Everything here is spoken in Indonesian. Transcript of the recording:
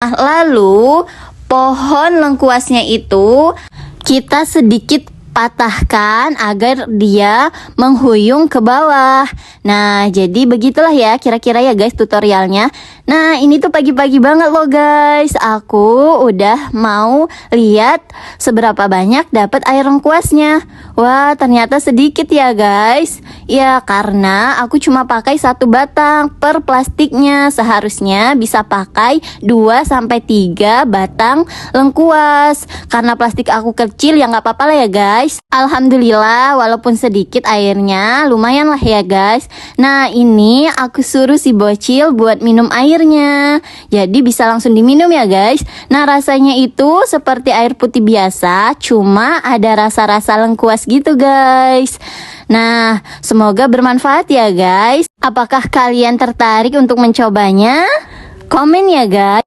Lalu pohon lengkuasnya itu kita sedikit patahkan agar dia menghuyung ke bawah. Nah, jadi begitulah ya kira-kira ya guys tutorialnya. Nah, ini tuh pagi-pagi banget loh guys. Aku udah mau lihat seberapa banyak dapat air lengkuasnya. Wah, ternyata sedikit ya guys. Ya, karena aku cuma pakai 1 batang per plastiknya. Seharusnya bisa pakai 2-3 batang lengkuas. Karena plastik aku kecil ya nggak apa-apa lah ya guys. Alhamdulillah, walaupun sedikit airnya lumayan lah ya guys. Nah, ini aku suruh si bocil buat minum airnya. Jadi bisa langsung diminum ya guys. Nah, rasanya itu seperti air putih biasa, cuma ada rasa-rasa lengkuas gitu guys. Nah, semoga bermanfaat ya guys. Apakah kalian tertarik untuk mencobanya? Komen ya guys.